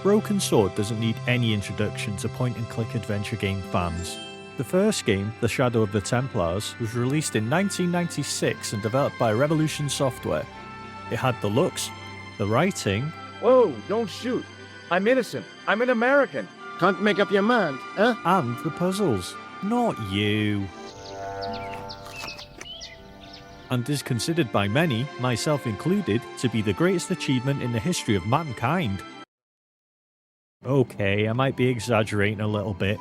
Broken Sword doesn't need any introduction to point-and-click adventure game fans. The first game, The Shadow of the Templars, was released in 1996 and developed by Revolution Software. It had the looks, the writing... Whoa, don't shoot. I'm innocent. I'm an American. Can't make up your mind, huh? and the puzzles. Not you. And is considered by many, myself included, to be the greatest achievement in the history of mankind. Okay, I might be exaggerating a little bit.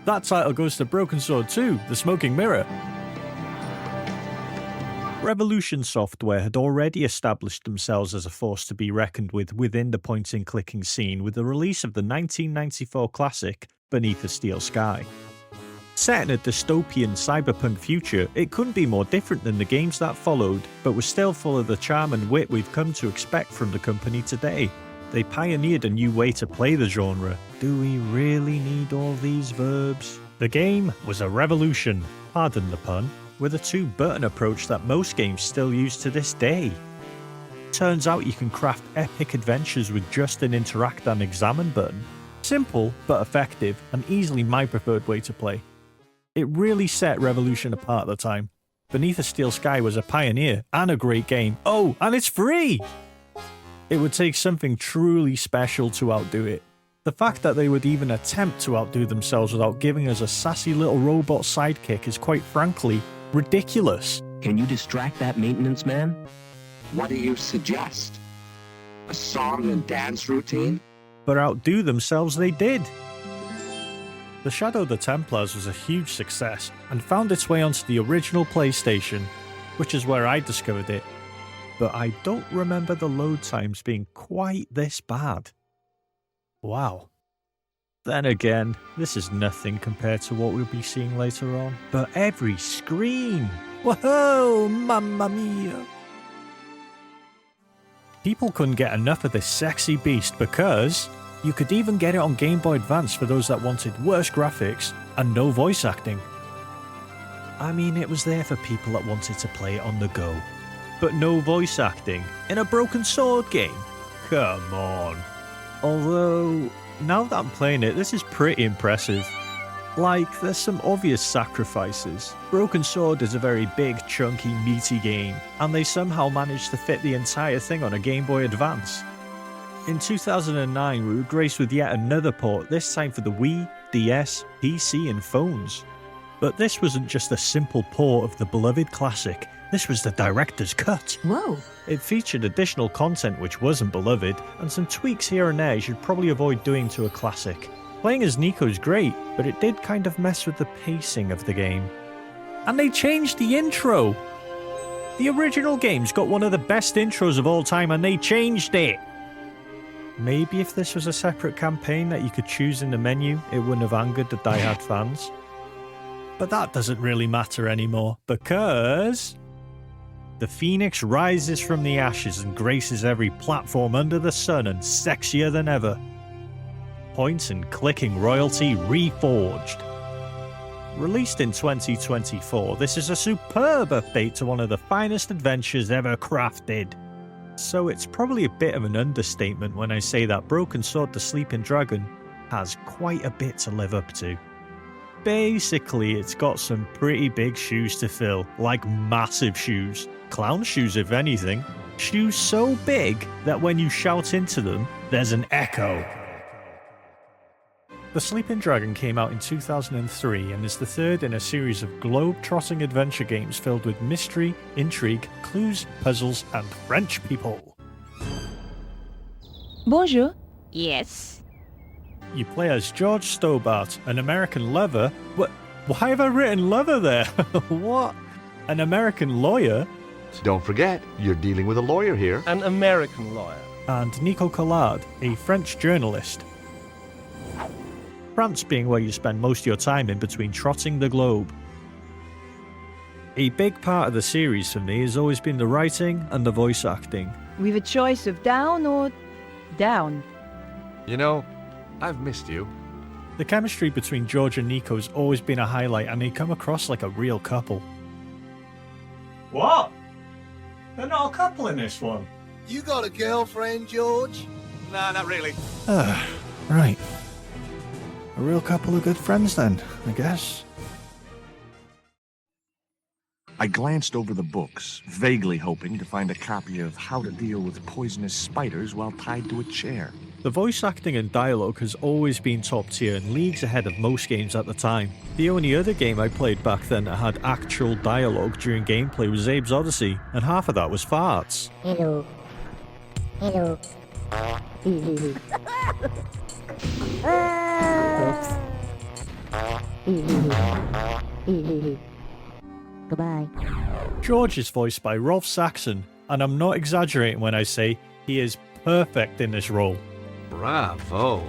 That title goes to Broken Sword 2, The Smoking Mirror. Revolution Software had already established themselves as a force to be reckoned with within the point-and-clicking scene with the release of the 1994 classic, Beneath a Steel Sky. Set in a dystopian cyberpunk future, it couldn't be more different than the games that followed, but was still full of the charm and wit we've come to expect from the company today. They pioneered a new way to play the genre. Do we really need all these verbs? The game was a revolution, pardon the pun, with a two-button approach that most games still use to this day. Turns out you can craft epic adventures with just an interact and examine button. Simple, but effective, and easily my preferred way to play. It really set Revolution apart at the time. Beneath a Steel Sky was a pioneer and a great game. Oh, and it's free! It would take something truly special to outdo it. The fact that they would even attempt to outdo themselves without giving us a sassy little robot sidekick is quite frankly ridiculous. Can you distract that maintenance man? What do you suggest? A song and dance routine? But outdo themselves they did. The Shadow of the Templars was a huge success and found its way onto the original PlayStation, which is where I discovered it. But I don't remember the load times being quite this bad. Wow. Then again, this is nothing compared to what we'll be seeing later on. But every screen! Whoa, mamma mia! People couldn't get enough of this sexy beast because you could even get it on Game Boy Advance for those that wanted worse graphics and no voice acting. I mean, it was there for people that wanted to play it on the go. But no voice acting in a Broken Sword game? Come on. Although, now that I'm playing it, this is pretty impressive. Like, there's some obvious sacrifices. Broken Sword is a very big, chunky, meaty game, and they somehow managed to fit the entire thing on a Game Boy Advance. In 2009, we were graced with yet another port, this time for the Wii, DS, PC and phones. But this wasn't just a simple port of the beloved classic, this was the director's cut. Whoa. It featured additional content which wasn't beloved, and some tweaks here and there you should probably avoid doing to a classic. Playing as Nico's great, but it did kind of mess with the pacing of the game. And they changed the intro! The original game's got one of the best intros of all time and they changed it! Maybe if this was a separate campaign that you could choose in the menu, it wouldn't have angered the die-hard fans. But that doesn't really matter anymore, because the Phoenix rises from the ashes and graces every platform under the sun and sexier than ever. Points and clicking royalty reforged. Released in 2024, this is a superb update to one of the finest adventures ever crafted. So it's probably a bit of an understatement when I say that Broken Sword the Sleeping Dragon has quite a bit to live up to. Basically, it's got some pretty big shoes to fill, like massive shoes. Clown shoes if anything. Shoes so big that when you shout into them, there's an echo. The Sleeping Dragon came out in 2003 and is the third in a series of globe-trotting adventure games filled with mystery, intrigue, clues, puzzles, and French people. Bonjour. Yes. You play as George Stobart, an American lover. Why have I written lover there? What? An American lawyer? Don't forget, you're dealing with a lawyer here. An American lawyer. And Nico Collard, a French journalist. France being where you spend most of your time in between trotting the globe. A big part of the series for me has always been the writing and the voice acting. With a choice of down or down. You know, I've missed you. The chemistry between George and Nico has always been a highlight and they come across like a real couple. What? They're not a couple in this one. You got a girlfriend, George? Nah, not really. Right. A real couple of good friends then, I guess. I glanced over the books, vaguely hoping to find a copy of How to Deal with Poisonous Spiders While Tied to a Chair. The voice acting and dialogue has always been top tier and leagues ahead of most games at the time. The only other game I played back then that had actual dialogue during gameplay was Abe's Odyssey, and half of that was farts. Hello. Hello. Goodbye. George is voiced by Rolf Saxon, and I'm not exaggerating when I say he is perfect in this role. Bravo.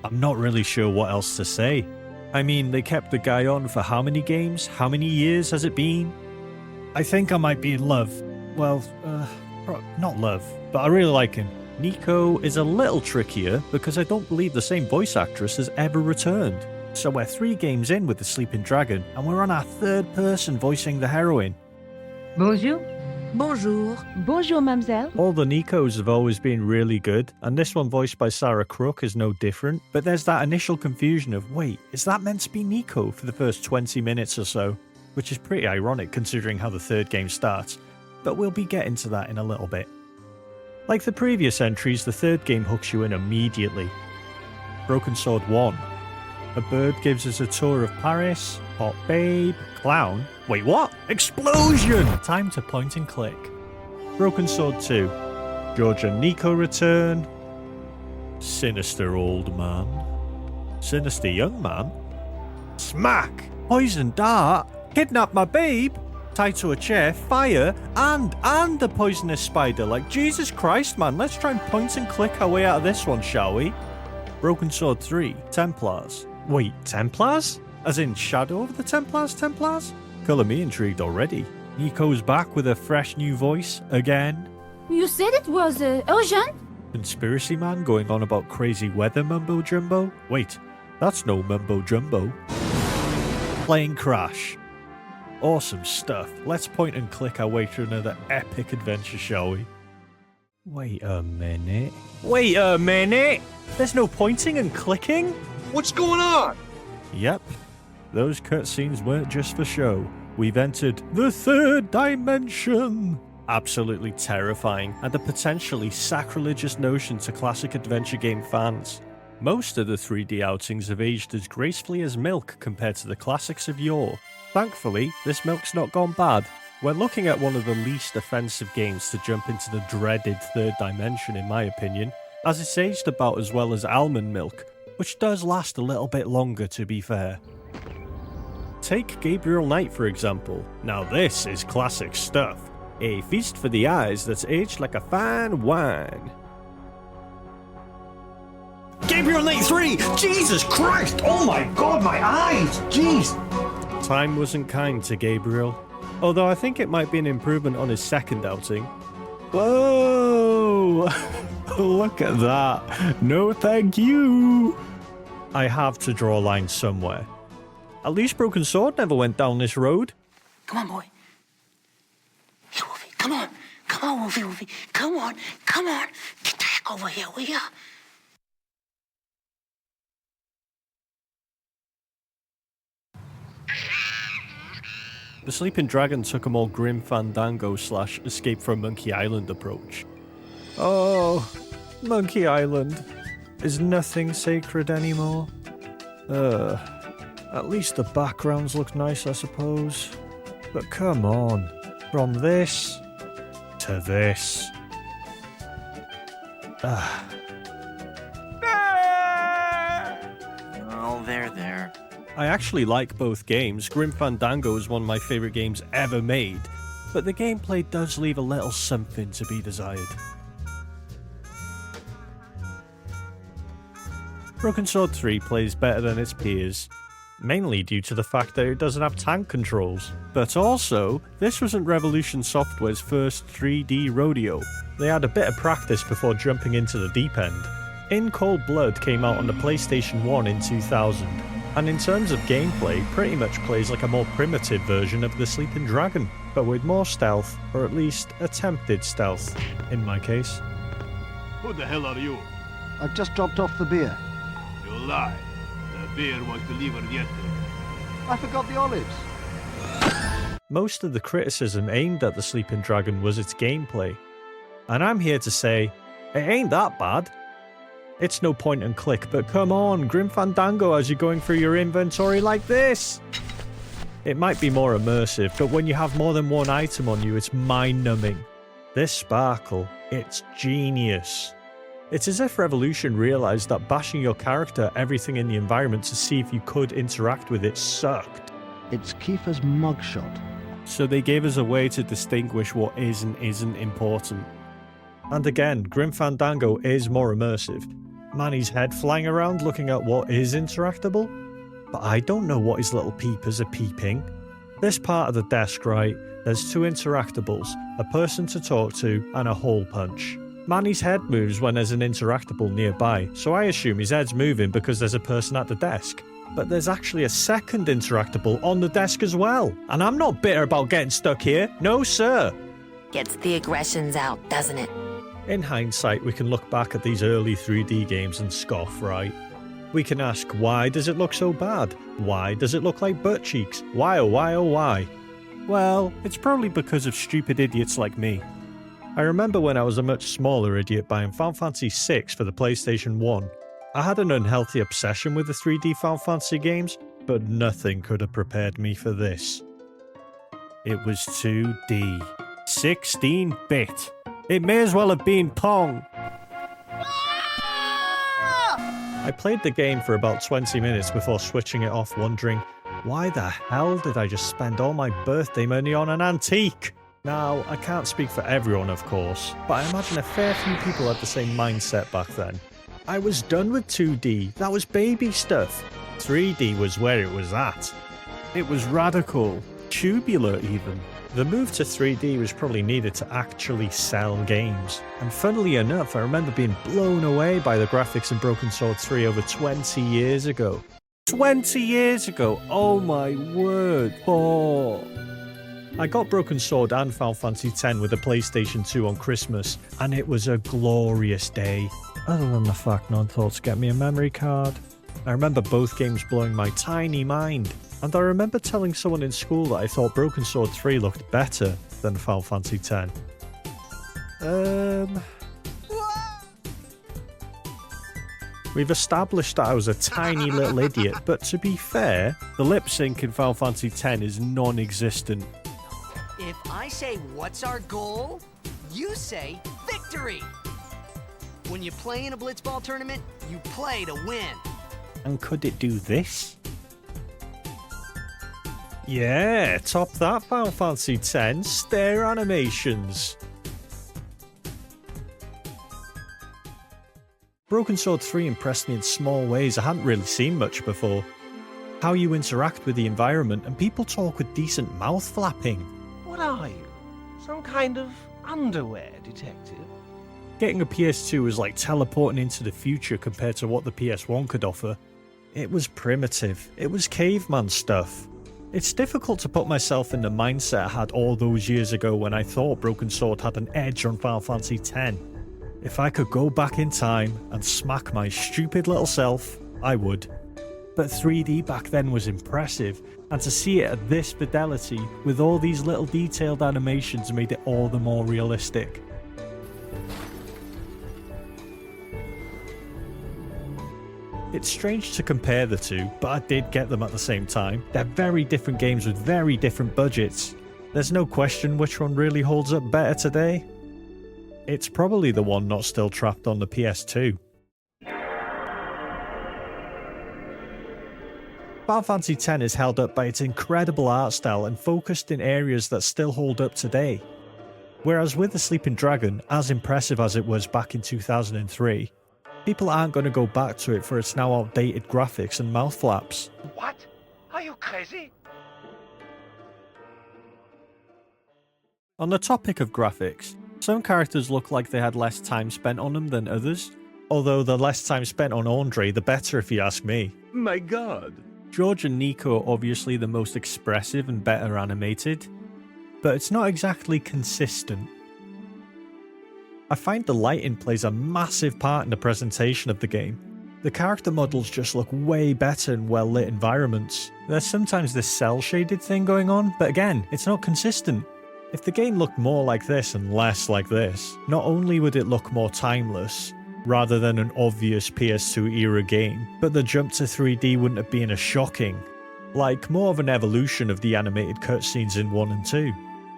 I'm not really sure what else to say. I mean, they kept the guy on for how many games? How many years has it been? I think I might be in love. Well, not love, but I really like him. Nico is a little trickier because I don't believe the same voice actress has ever returned. So we're 3 games in with the Sleeping Dragon, and we're on our 3rd person voicing the heroine. Bonjour. Bonjour. Bonjour, mademoiselle. All the Nikos have always been really good, and this one voiced by Sarah Crook is no different, but there's that initial confusion of, wait, is that meant to be Nico for the first 20 minutes or so? Which is pretty ironic considering how the 3rd game starts, but we'll be getting to that in a little bit. Like the previous entries, the 3rd game hooks you in immediately. Broken Sword 1. A bird gives us a tour of Paris. Hot babe. Clown. Wait, what? Explosion! Time to point and click. Broken Sword 2. George and Nico return. Sinister old man. Sinister young man. Smack! Poison dart. Kidnap my babe. Tied to a chair. Fire. And a poisonous spider. Like, Jesus Christ, man. Let's try and point and click our way out of this one, shall we? Broken Sword 3. Templars. Wait, Templars? As in Shadow of the Templars? Colour me intrigued already. Nico's back with a fresh new voice, again. You said it was urgent? Conspiracy man going on about crazy weather mumbo jumbo? Wait, that's no mumbo jumbo. Playing Crash. Awesome stuff. Let's point and click our way through another epic adventure, shall we? Wait a minute. There's no pointing and clicking? What's going on? Yep, those cutscenes weren't just for show. We've entered the 3rd dimension. Absolutely terrifying, and a potentially sacrilegious notion to classic adventure game fans. Most of the 3D outings have aged as gracefully as milk compared to the classics of yore. Thankfully, this milk's not gone bad. We're looking at one of the least offensive games to jump into the dreaded 3rd dimension in my opinion, as it's aged about as well as almond milk, which does last a little bit longer to be fair. Take Gabriel Knight for example. Now this is classic stuff. A feast for the eyes that's aged like a fine wine. Gabriel Knight 3! Jesus Christ! Oh my god, my eyes! Jeez! Time wasn't kind to Gabriel, although I think it might be an improvement on his 2nd outing. Whoa! Look at that. No thank you. I have to draw a line somewhere. At least Broken Sword never went down this road. Come on, boy. Hey, Wolfie, come on. Come on, Wolfie. Come on. Get the heck over here, will ya? The Sleeping Dragon took a more grim Fandango / Escape from Monkey Island approach. Oh, Monkey Island. Is nothing sacred anymore? At least the backgrounds look nice, I suppose. But come on, from this to this. Oh, there. I actually like both games. Grim Fandango is one of my favourite games ever made, but the gameplay does leave a little something to be desired. Broken Sword 3 plays better than its peers, mainly due to the fact that it doesn't have tank controls. But also, this wasn't Revolution Software's first 3D rodeo. They had a bit of practice before jumping into the deep end. In Cold Blood came out on the PlayStation 1 in 2000, and in terms of gameplay, pretty much plays like a more primitive version of the Sleeping Dragon, but with more stealth, or at least attempted stealth, in my case. Who the hell are you? I've just dropped off the beer. You lie. The beer was delivered yesterday. I forgot the olives. Most of the criticism aimed at the Sleeping Dragon was its gameplay. And I'm here to say, it ain't that bad. It's no point and click, but come on, Grim Fandango as you're going through your inventory like this. It might be more immersive, but when you have more than one item on you, it's mind-numbing. This sparkle, it's genius. It's as if Revolution realised that bashing your character everything in the environment to see if you could interact with it sucked. It's Kiefer's mugshot. So they gave us a way to distinguish what is and isn't important. And again, Grim Fandango is more immersive. Manny's head flying around looking at what is interactable? But I don't know what his little peepers are peeping. This part of the desk, right, there's two interactables, a person to talk to and a hole punch. Manny's head moves when there's an interactable nearby, so I assume his head's moving because there's a person at the desk. But there's actually a second interactable on the desk as well. And I'm not bitter about getting stuck here. No, sir. Gets the aggressions out, doesn't it? In hindsight, we can look back at these early 3D games and scoff, right? We can ask, why does it look so bad? Why does it look like butt cheeks? Why oh why oh why? Well, it's probably because of stupid idiots like me. I remember when I was a much smaller idiot buying Final Fantasy VI for the PlayStation 1. I had an unhealthy obsession with the 3D Final Fantasy games, but nothing could have prepared me for this. It was 2D. 16-bit. It may as well have been Pong. I played the game for about 20 minutes before switching it off, wondering, why the hell did I just spend all my birthday money on an antique? Now, I can't speak for everyone, of course, but I imagine a fair few people had the same mindset back then. I was done with 2D, that was baby stuff. 3D was where it was at. It was radical, tubular even. The move to 3D was probably needed to actually sell games. And funnily enough, I remember being blown away by the graphics in Broken Sword 3 over 20 years ago. 20 years ago! Oh my word! Oh. I got Broken Sword and Final Fantasy X with the PlayStation 2 on Christmas, and it was a glorious day. Other than the fact no one thought to get me a memory card. I remember both games blowing my tiny mind. And I remember telling someone in school that I thought Broken Sword 3 looked better than Final Fantasy X. We've established that I was a tiny little idiot, but to be fair, the lip sync in Final Fantasy X is non-existent. If I say what's our goal, you say victory. When you play in a blitzball tournament, you play to win. And could it do this? Yeah, top that Final Fantasy X, stare animations. Broken Sword 3 impressed me in small ways I hadn't really seen much before. How you interact with the environment and people talk with decent mouth flapping. What are you? Some kind of underwear detective? Getting a PS2 was like teleporting into the future compared to what the PS1 could offer. It was primitive, it was caveman stuff. It's difficult to put myself in the mindset I had all those years ago when I thought Broken Sword had an edge on Final Fantasy X. If I could go back in time and smack my stupid little self, I would. But 3D back then was impressive, and to see it at this fidelity with all these little detailed animations made it all the more realistic. It's strange to compare the two, but I did get them at the same time. They're very different games with very different budgets. There's no question which one really holds up better today. It's probably the one not still trapped on the PS2. Final Fantasy X is held up by its incredible art style and focused in areas that still hold up today. Whereas with The Sleeping Dragon, as impressive as it was back in 2003, people aren't going to go back to it for its now outdated graphics and mouth flaps. What? Are you crazy? On the topic of graphics, some characters look like they had less time spent on them than others. Although the less time spent on Andre, the better if you ask me. My god. George and Nico are obviously the most expressive and better animated, but it's not exactly consistent. I find the lighting plays a massive part in the presentation of the game. The character models just look way better in well-lit environments. There's sometimes this cel-shaded thing going on, but again, it's not consistent. If the game looked more like this and less like this, not only would it look more timeless, rather than an obvious PS2 era game, but the jump to 3D wouldn't have been as shocking. Like, more of an evolution of the animated cutscenes in 1 and 2.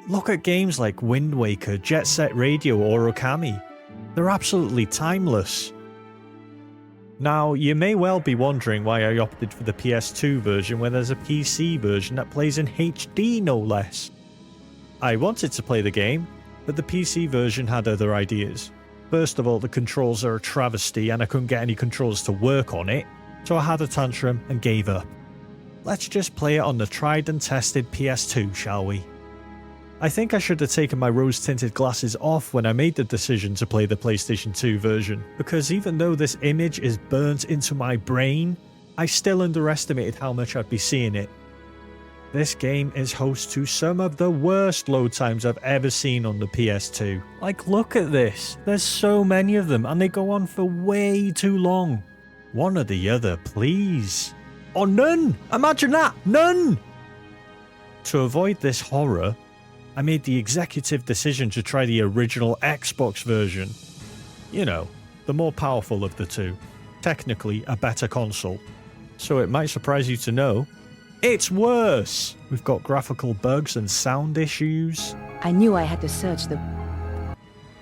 Look at games like Wind Waker, Jet Set Radio, or Okami. They're absolutely timeless. Now, you may well be wondering why I opted for the PS2 version when there's a PC version that plays in HD no less. I wanted to play the game, but the PC version had other ideas. First of all, the controls are a travesty and I couldn't get any controls to work on it, so I had a tantrum and gave up. Let's just play it on the tried and tested PS2, shall we? I think I should have taken my rose-tinted glasses off when I made the decision to play the PlayStation 2 version, because even though this image is burnt into my brain, I still underestimated how much I'd be seeing it. This game is host to some of the worst load times I've ever seen on the PS2. Like, look at this. There's so many of them and they go on for way too long. One or the other, please. Or none! Imagine that! None! To avoid this horror, I made the executive decision to try the original Xbox version. You know, the more powerful of the two. Technically a better console. So it might surprise you to know, it's worse! We've got graphical bugs and sound issues. I knew I had to search the...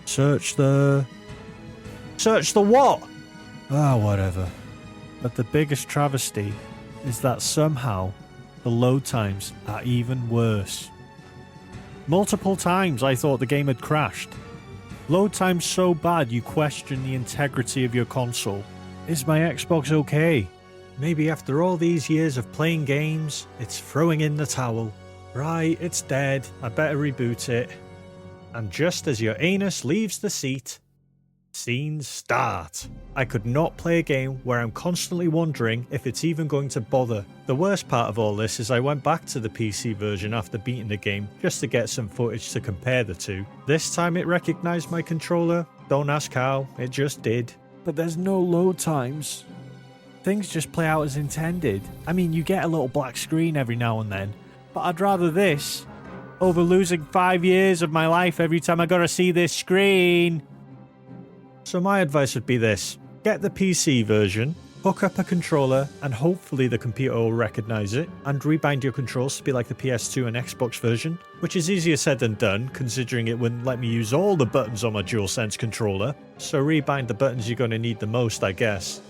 Search the what? Ah, whatever. But the biggest travesty is that somehow the load times are even worse. Multiple times I thought the game had crashed. Load times so bad you question the integrity of your console. Is my Xbox okay? Maybe after all these years of playing games, it's throwing in the towel. Right, it's dead, I better reboot it. And just as your anus leaves the seat, scenes start. I could not play a game where I'm constantly wondering if it's even going to bother. The worst part of all this is I went back to the PC version after beating the game just to get some footage to compare the two. This time it recognised my controller. Don't ask how, it just did. But there's no load times. Things just play out as intended. I mean, you get a little black screen every now and then, but I'd rather this over losing 5 years of my life every time I gotta see this screen. So my advice would be this: get the PC version, hook up a controller, and hopefully the computer will recognise it, and rebind your controls to be like the PS2 and Xbox version, which is easier said than done, considering it wouldn't let me use all the buttons on my DualSense controller, so rebind the buttons you're going to need the most, I guess.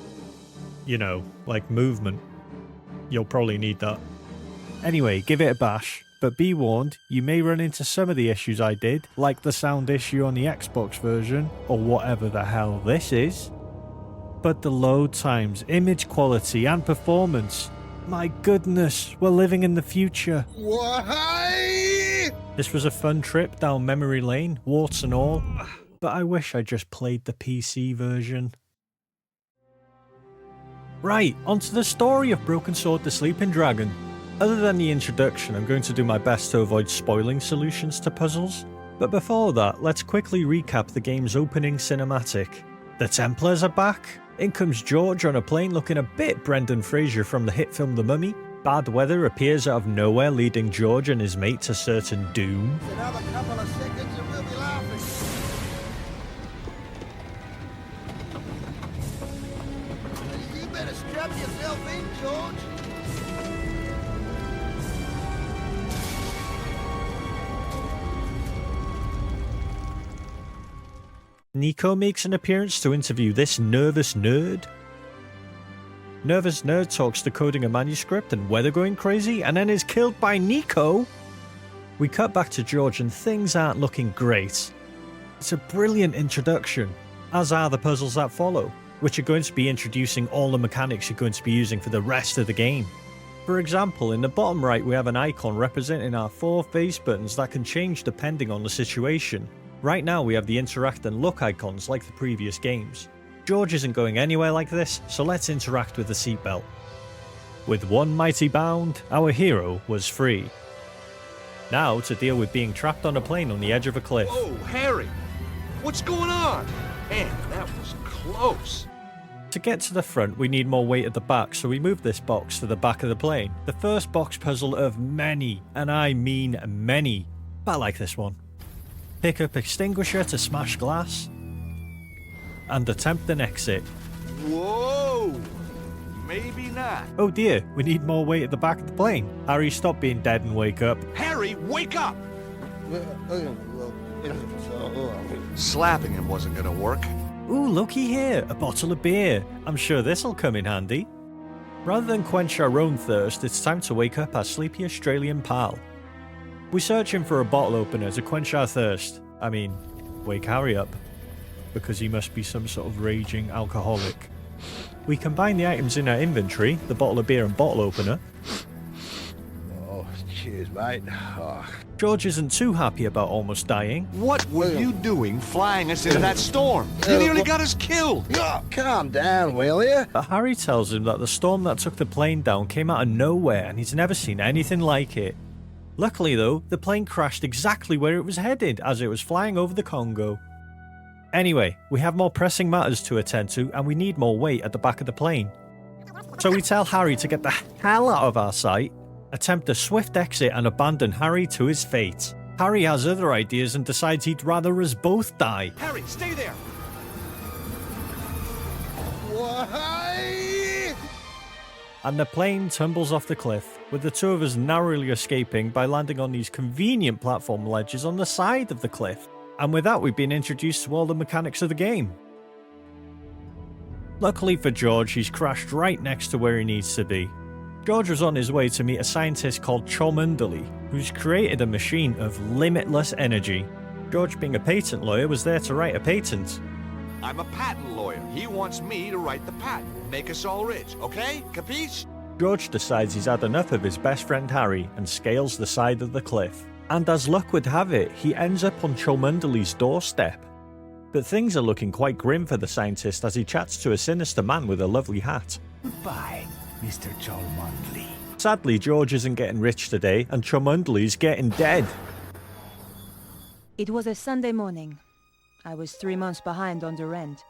You know, like movement. You'll probably need that. Anyway, give it a bash, but be warned, you may run into some of the issues I did, like the sound issue on the Xbox version, or whatever the hell this is. But the load times, image quality, and performance, my goodness, we're living in the future. Why? This was a fun trip down memory lane, warts and all, but I wish I just played the PC version. Right, onto the story of Broken Sword the Sleeping Dragon. Other than the introduction, I'm going to do my best to avoid spoiling solutions to puzzles. But before that, let's quickly recap the game's opening cinematic. The Templars are back. In comes George on a plane looking a bit Brendan Fraser from the hit film The Mummy. Bad weather appears out of nowhere, leading George and his mate to certain doom. Another couple of seconds and we'll be laughing. You better strap yourself in, George. Nico makes an appearance to interview this nervous nerd. Nervous nerd talks decoding a manuscript and weather going crazy, and then is killed by Nico. We cut back to George and things aren't looking great. It's a brilliant introduction, as are the puzzles that follow, which are going to be introducing all the mechanics you're going to be using for the rest of the game. For example, in the bottom right we have an icon representing our 4 face buttons that can change depending on the situation. Right now we have the interact and look icons like the previous games. George isn't going anywhere like this, so let's interact with the seatbelt. With one mighty bound, our hero was free. Now to deal with being trapped on a plane on the edge of a cliff. Oh, Harry! What's going on? Man, that was close. To get to the front, we need more weight at the back, so we move this box to the back of the plane. The first box puzzle of many, and I mean many, but I like this one. Pick up extinguisher to smash glass, and attempt an exit. Whoa! Maybe not. Oh dear, we need more weight at the back of the plane. Harry, stop being dead and wake up. Harry, wake up! Slapping him wasn't gonna work. Ooh, looky here, a bottle of beer. I'm sure this'll come in handy. Rather than quench our own thirst, it's time to wake up our sleepy Australian pal. We search him for a bottle opener to quench our thirst. I mean, wake Harry up. Because he must be some sort of raging alcoholic. We combine the items in our inventory, the bottle of beer and bottle opener. Oh, cheers, mate. Oh. George isn't too happy about almost dying. What were you doing flying us into that storm? You nearly got us killed. Oh, calm down, will you? But Harry tells him that the storm that took the plane down came out of nowhere and he's never seen anything like it. Luckily though, the plane crashed exactly where it was headed as it was flying over the Congo. Anyway, we have more pressing matters to attend to and we need more weight at the back of the plane. So we tell Harry to get the hell out of our sight, attempt a swift exit and abandon Harry to his fate. Harry has other ideas and decides he'd rather us both die. Harry, stay there! Why? And the plane tumbles off the cliff, with the two of us narrowly escaping by landing on these convenient platform ledges on the side of the cliff. And with that, we've been introduced to all the mechanics of the game. Luckily for George, he's crashed right next to where he needs to be. George was on his way to meet a scientist called Cholmondeley, who's created a machine of limitless energy. George, being a patent lawyer, was there to write a patent. I'm a patent lawyer. He wants me to write the patent. Make us all rich, okay? Capiche? George decides he's had enough of his best friend Harry and scales the side of the cliff. And as luck would have it, he ends up on Cholmondeley's doorstep. But things are looking quite grim for the scientist as he chats to a sinister man with a lovely hat. Goodbye, Mr. Cholmondeley. Sadly, George isn't getting rich today, and Cholmondeley's getting dead. It was a Sunday morning. I was 3 months behind on the rent,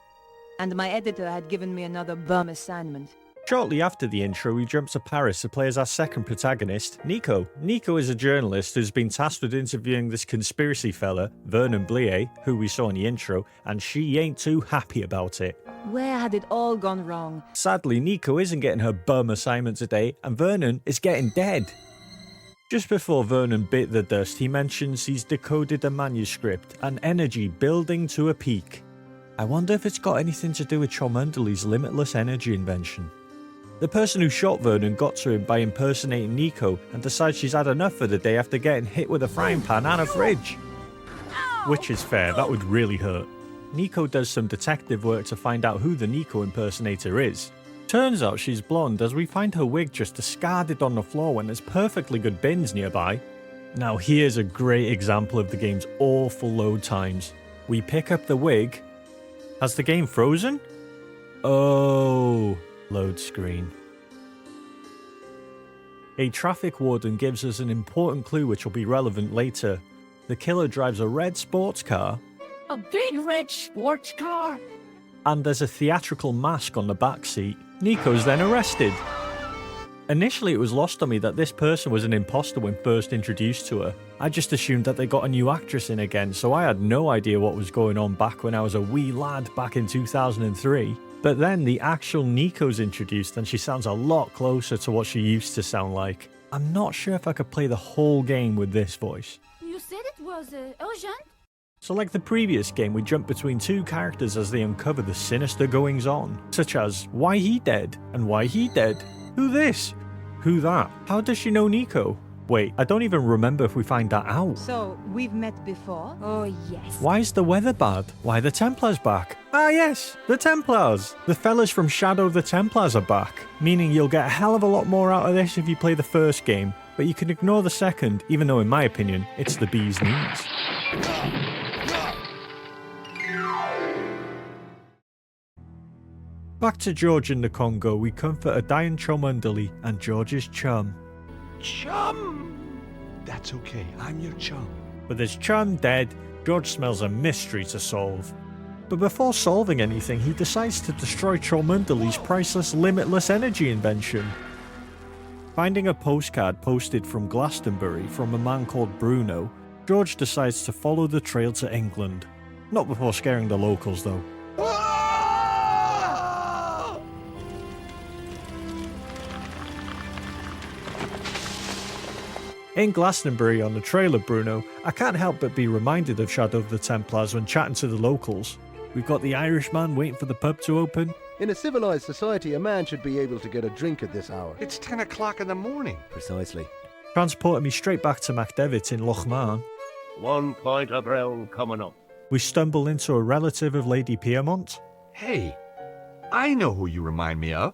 and my editor had given me another bum assignment. Shortly after the intro, we jump to Paris to play as our second protagonist, Nico. Nico is a journalist who's been tasked with interviewing this conspiracy fella, Vernon Blier, who we saw in the intro, and she ain't too happy about it. Where had it all gone wrong? Sadly, Nico isn't getting her bum assignment today, and Vernon is getting dead. Just before Vernon bit the dust, he mentions he's decoded a manuscript, an energy building to a peak. I wonder if it's got anything to do with Cholmondeley's limitless energy invention. The person who shot Vernon got to him by impersonating Nico and decides she's had enough for the day after getting hit with a frying pan and a fridge. Which is fair, that would really hurt. Nico does some detective work to find out who the Nico impersonator is. Turns out she's blonde as we find her wig just discarded on the floor when there's perfectly good bins nearby. Now here's a great example of the game's awful load times. We pick up the wig. Has the game frozen? Oh... Load screen. A traffic warden gives us an important clue which will be relevant later. The killer drives a red sports car. A big red sports car? And there's a theatrical mask on the back seat. Nico's then arrested. Initially it was lost on me that this person was an imposter when first introduced to her. I just assumed that they got a new actress in again, so I had no idea what was going on back when I was a wee lad back in 2003. But then the actual Nico's introduced and she sounds a lot closer to what she used to sound like. I'm not sure if I could play the whole game with this voice. You said it was urgent? So like the previous game, we jump between two characters as they uncover the sinister goings on, such as why he dead and why he dead, who this, who that, how does she know Nico? Wait, I don't even remember if we find that out. So, we've met before? Oh, yes. Why is the weather bad? Why the Templars back? Ah yes, the Templars! The fellas from Shadow of the Templars are back, meaning you'll get a hell of a lot more out of this if you play the first game, but you can ignore the second, even though in my opinion, it's the bee's knees. Back to George in the Congo, we comfort a dying Cholmondeley and George's chum. Chum! That's okay, I'm your chum. With his chum dead, George smells a mystery to solve. But before solving anything, he decides to destroy Cholmondeley's priceless limitless energy invention. Finding a postcard posted from Glastonbury from a man called Bruno, George decides to follow the trail to England. Not before scaring the locals though. In Glastonbury on the trail of Bruno, I can't help but be reminded of Shadow of the Templars when chatting to the locals. We've got the Irishman waiting for the pub to open. In a civilized society, a man should be able to get a drink at this hour. It's 10 o'clock in the morning. Precisely. Transporting me straight back to MacDevitt in Lochmarn. 1 pint of brown coming up. We stumble into a relative of Lady Piermont. Hey, I know who you remind me of.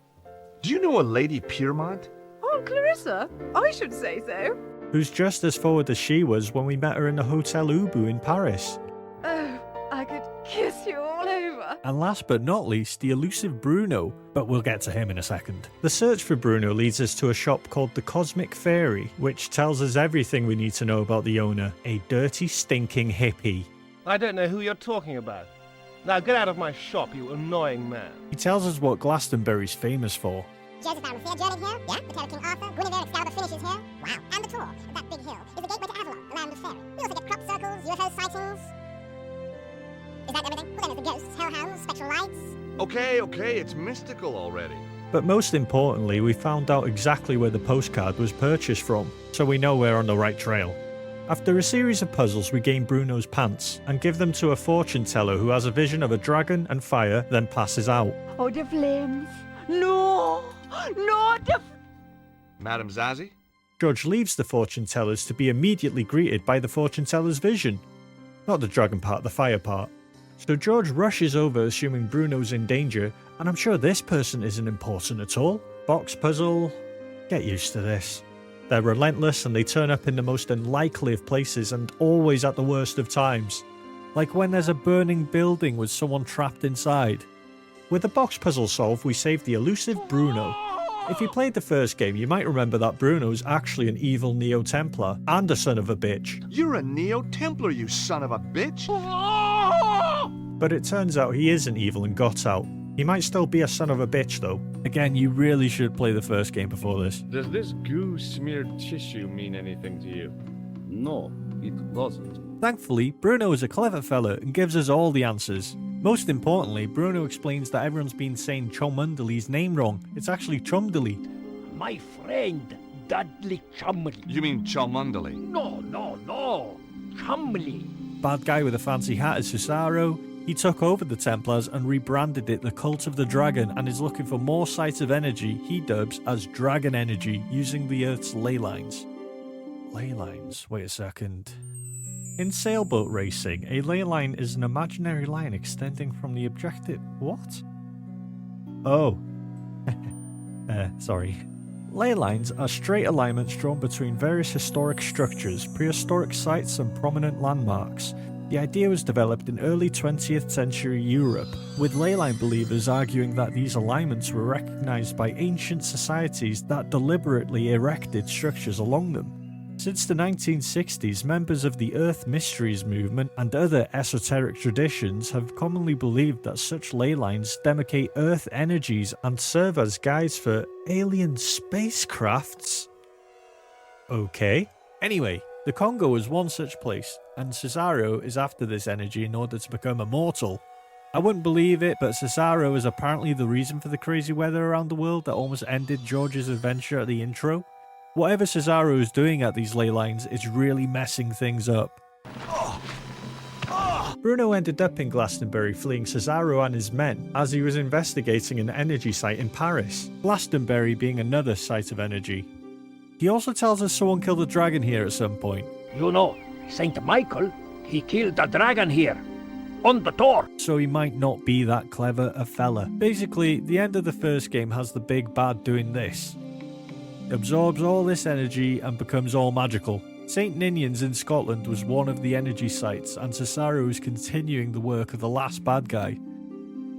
Do you know a Lady Piermont? Oh, Clarissa, I should say so. Who's just as forward as she was when we met her in the Hotel Ubu in Paris. Oh, I could kiss you all over. And last but not least, the elusive Bruno, but we'll get to him in a second. The search for Bruno leads us to a shop called the Cosmic Fairy, which tells us everything we need to know about the owner, a dirty, stinking hippie. I don't know who you're talking about. Now get out of my shop, you annoying man. He tells us what Glastonbury's famous for. Joseph Fair journeyed here. Yeah. The tale of King Arthur. Guinevere Excalibur finishes here. Wow. And the tour of that big hill is the gateway to Avalon, the land of fairy. We also get crop circles, UFO sightings. Is that everything? Well, then there's the ghosts, hellhounds, spectral lights. Okay, it's mystical already. But most importantly, we found out exactly where the postcard was purchased from, so we know we're on the right trail. After a series of puzzles, we gain Bruno's pants and give them to a fortune teller who has a vision of a dragon and fire, then passes out. Oh, the flames. No! No, the... Madam Zazie? George leaves the fortune tellers to be immediately greeted by the fortune teller's vision. Not the dragon part, the fire part. So George rushes over assuming Bruno's in danger, and I'm sure this person isn't important at all. Box puzzle. Get used to this. They're relentless and they turn up in the most unlikely of places and always at the worst of times. Like when there's a burning building with someone trapped inside. With the box puzzle solved, we save the elusive Bruno. If you played the first game, you might remember that Bruno's actually an evil Neo-Templar and a son of a bitch. You're a Neo-Templar, you son of a bitch! But it turns out he isn't evil and got out. He might still be a son of a bitch though. Again, you really should play the first game before this. Does this goo-smeared tissue mean anything to you? No, it doesn't. Thankfully, Bruno is a clever fella and gives us all the answers. Most importantly, Bruno explains that everyone's been saying Cholmondeley's name wrong. It's actually Cholmondeley. My friend, Dudley Cholmondeley. You mean Cholmondeley? No. Cholmondeley. Bad guy with a fancy hat is Cesaro. He took over the Templars and rebranded it the Cult of the Dragon and is looking for more sites of energy he dubs as Dragon Energy using the Earth's ley lines. Ley lines? Wait a second. In sailboat racing, a ley line is an imaginary line extending from the objective. What? Oh. Sorry. Ley lines are straight alignments drawn between various historic structures, prehistoric sites, and prominent landmarks. The idea was developed in early 20th century Europe, with ley line believers arguing that these alignments were recognized by ancient societies that deliberately erected structures along them. Since the 1960s, members of the Earth Mysteries movement and other esoteric traditions have commonly believed that such ley lines demarcate Earth energies and serve as guides for alien spacecrafts. Okay. Anyway, the Congo is one such place, and Cesaro is after this energy in order to become immortal. I wouldn't believe it, but Cesaro is apparently the reason for the crazy weather around the world that almost ended George's adventure at the intro. Whatever Cesaro is doing at these ley lines is really messing things up. Bruno ended up in Glastonbury fleeing Cesaro and his men as he was investigating an energy site in Paris, Glastonbury being another site of energy. He also tells us someone killed a dragon here at some point. You know, Saint Michael, he killed a dragon here. On the door. So he might not be that clever a fella. Basically, the end of the first game has the big bad doing this. Absorbs all this energy and becomes all magical. St. Ninian's in Scotland was one of the energy sites, and Cesaro is continuing the work of the last bad guy.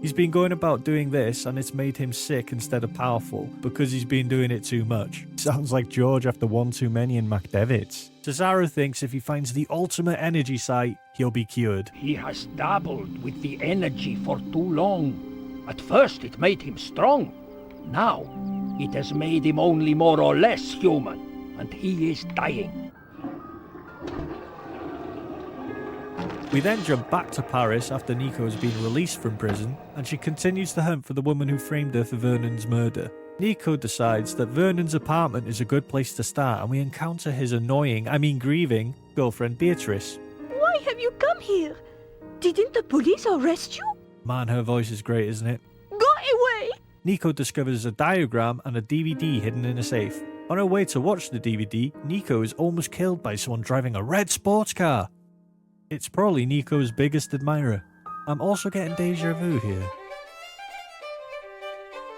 He's been going about doing this and it's made him sick instead of powerful because he's been doing it too much. Sounds like George after one too many in McDevitt's. Cesaro thinks if he finds the ultimate energy site, he'll be cured. He has dabbled with the energy for too long. At first it made him strong. Now it has made him only more or less human, and he is dying. We then jump back to Paris after Nico has been released from prison, and she continues to hunt for the woman who framed her for Vernon's murder. Nico decides that Vernon's apartment is a good place to start, and we encounter his grieving, girlfriend Beatrice. Why have you come here? Didn't the police arrest you? Man, her voice is great, isn't it? Go away! Nico discovers a diagram and a DVD hidden in a safe. On her way to watch the DVD, Nico is almost killed by someone driving a red sports car. It's probably Nico's biggest admirer. I'm also getting deja vu here.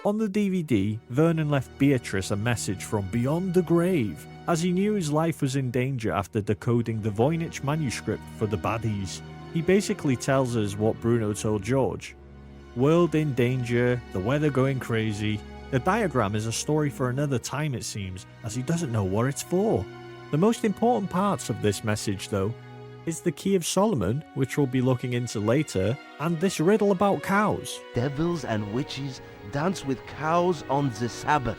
On the DVD, Vernon left Beatrice a message from beyond the grave, as he knew his life was in danger after decoding the Voynich manuscript for the baddies. He basically tells us what Bruno told George. World in danger, the weather going crazy. The diagram is a story for another time, it seems, as he doesn't know what it's for. The most important parts of this message, though, is the Key of Solomon, which we'll be looking into later, and this riddle about cows. Devils and witches dance with cows on the Sabbath.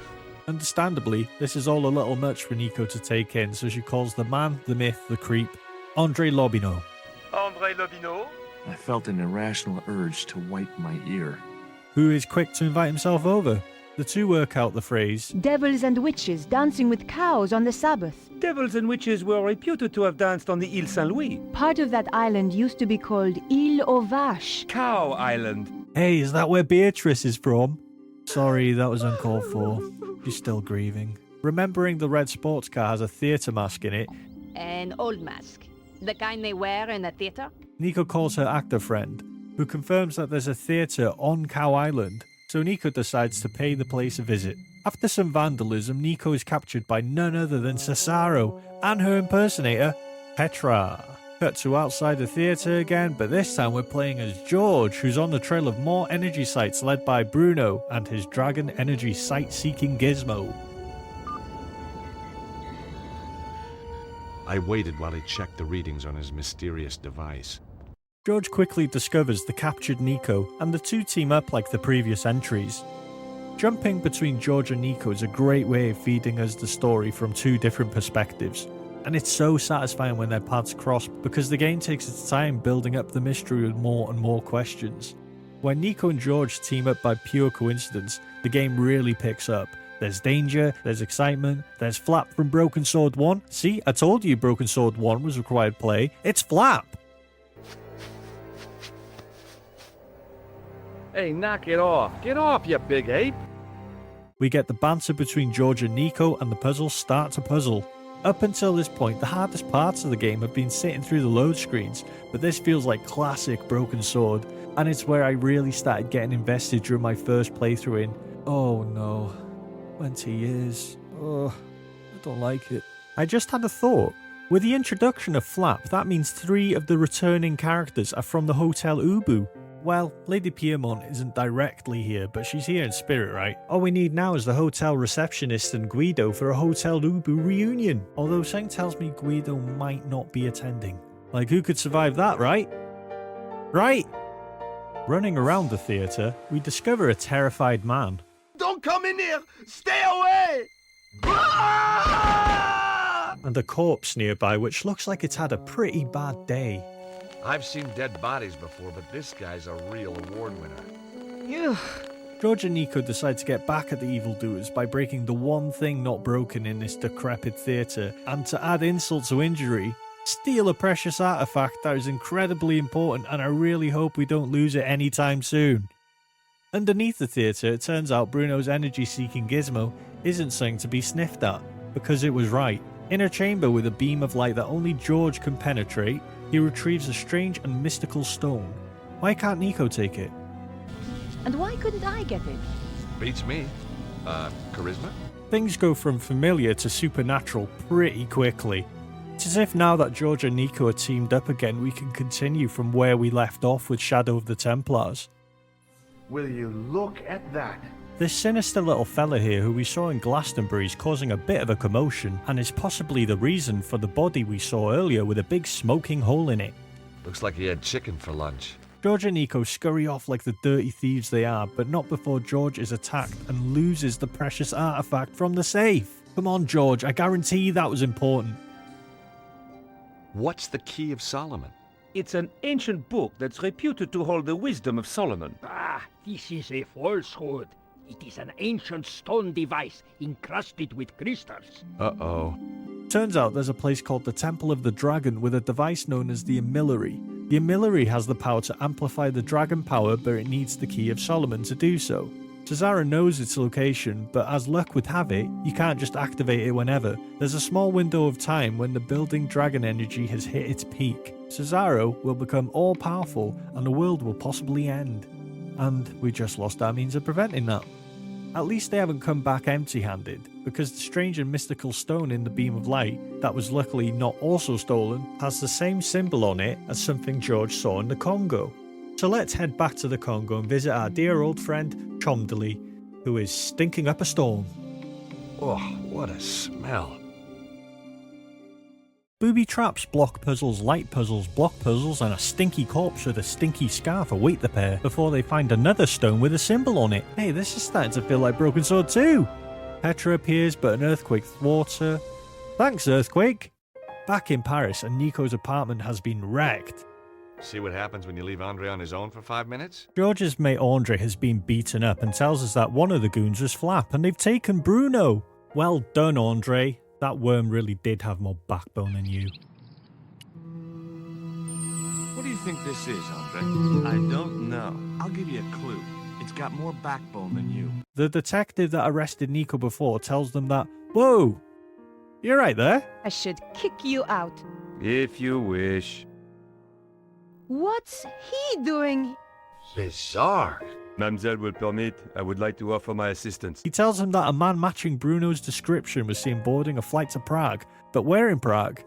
Understandably, this is all a little much for Nico to take in, so she calls the man, the myth, the creep, Andre Lobineau. Andre Lobineau? I felt an irrational urge to wipe my ear. Who is quick to invite himself over. The two work out the phrase, Devils and witches dancing with cows on the Sabbath. Devils and witches were reputed to have danced on the Ile Saint-Louis. Part of that island used to be called Ile aux Vaches. Cow Island. Hey, is that where Beatrice is from? Sorry, that was uncalled for. She's still grieving. Remembering the red sports car has a theatre mask in it. An old mask. The kind they wear in a theatre? Nico calls her actor friend, who confirms that there's a theatre on Cow Island, so Nico decides to pay the place a visit. After some vandalism, Nico is captured by none other than Cesaro and her impersonator, Petra. Cut to outside the theatre again, but this time we're playing as George, who's on the trail of more energy sites led by Bruno and his Dragon Energy site-seeking gizmo. I waited while he checked the readings on his mysterious device. George quickly discovers the captured Nico, and the two team up like the previous entries. Jumping between George and Nico is a great way of feeding us the story from two different perspectives, and it's so satisfying when their paths cross because the game takes its time building up the mystery with more and more questions. When Nico and George team up by pure coincidence, the game really picks up. There's danger, there's excitement, there's Flap from Broken Sword 1. See, I told you Broken Sword 1 was required play. It's Flap! Hey, knock it off. Get off, you big ape. We get the banter between George and Nico, and the puzzles start to puzzle. Up until this point, the hardest parts of the game have been sitting through the load screens, but this feels like classic Broken Sword, and it's where I really started getting invested during my first playthrough in, oh no, 20 years. Oh, I don't like it. I just had a thought. With the introduction of Flap, that means 3 of the returning characters are from the Hotel Ubu. Well, Lady Piermont isn't directly here, but she's here in spirit, right? All we need now is the hotel receptionist and Guido for a Hotel Ubu reunion. Although something tells me Guido might not be attending. Like, who could survive that, right? Right! Running around the theatre, we discover a terrified man. Don't come in here! Stay away! And a corpse nearby which looks like it's had a pretty bad day. I've seen dead bodies before, but this guy's a real award winner. George and Nico decide to get back at the evildoers by breaking the one thing not broken in this decrepit theatre, and to add insult to injury, steal a precious artifact that is incredibly important, and I really hope we don't lose it anytime soon. Underneath the theatre, it turns out Bruno's energy-seeking gizmo isn't something to be sniffed at, because it was right. In a chamber with a beam of light that only George can penetrate, he retrieves a strange and mystical stone. Why can't Nico take it? And why couldn't I get it? Beats me. Charisma? Things go from familiar to supernatural pretty quickly. It's as if now that George and Nico are teamed up again, we can continue from where we left off with Shadow of the Templars. Will you look at that? This sinister little fella here who we saw in Glastonbury is causing a bit of a commotion and is possibly the reason for the body we saw earlier with a big smoking hole in it. Looks like he had chicken for lunch. George and Nico scurry off like the dirty thieves they are, but not before George is attacked and loses the precious artifact from the safe. Come on, George, I guarantee that was important. What's the Key of Solomon? It's an ancient book that's reputed to hold the wisdom of Solomon. Ah, this is a falsehood. It is an ancient stone device encrusted with crystals. Uh-oh. Turns out there's a place called the Temple of the Dragon with a device known as the Emillary. The Emillary has the power to amplify the dragon power, but it needs the Key of Solomon to do so. Cesaro knows its location, but as luck would have it, you can't just activate it whenever. There's a small window of time when the building dragon energy has hit its peak. Cesaro will become all-powerful and the world will possibly end. And we just lost our means of preventing that. At least they haven't come back empty-handed, because the strange and mystical stone in the beam of light, that was luckily not also stolen, has the same symbol on it as something George saw in the Congo. So let's head back to the Congo and visit our dear old friend Chomdali, who is stinking up a storm. Oh, what a smell. Booby traps, block puzzles, light puzzles, block puzzles, and a stinky corpse with a stinky scarf await the pair before they find another stone with a symbol on it. Hey, this is starting to feel like Broken Sword 2. Petra appears, but an earthquake thwarts her. Thanks, earthquake. Back in Paris, and Nico's apartment has been wrecked. See what happens when you leave Andre on his own for 5 minutes? George's mate Andre has been beaten up and tells us that one of the goons was Flap, and they've taken Bruno. Well done, Andre. That worm really did have more backbone than you. What do you think this is, Andre? I don't know. I'll give you a clue. It's got more backbone than you. The detective that arrested Nico before tells them that, whoa, you're right there. I should kick you out. If you wish. What's he doing? Bizarre. Mademoiselle will permit, I would like to offer my assistance. He tells him that a man matching Bruno's description was seen boarding a flight to Prague. But where in Prague?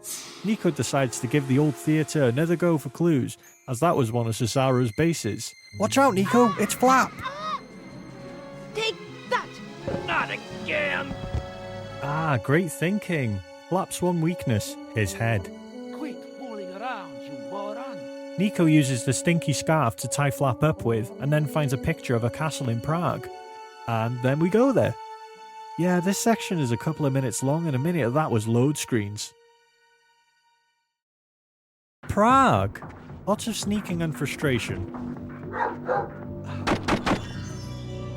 Nico decides to give the old theatre another go for clues, as that was one of Cesaro's bases. Watch out, Nico, it's Flap! Take that! Not again! Ah, great thinking. Flap's one weakness, his head. Quit fooling around, you moron! Nico uses the stinky scarf to tie Flap up with, and then finds a picture of a castle in Prague. And then we go there. Yeah, this section is a couple of minutes long, and a minute of that was load screens. Prague! Lots of sneaking and frustration.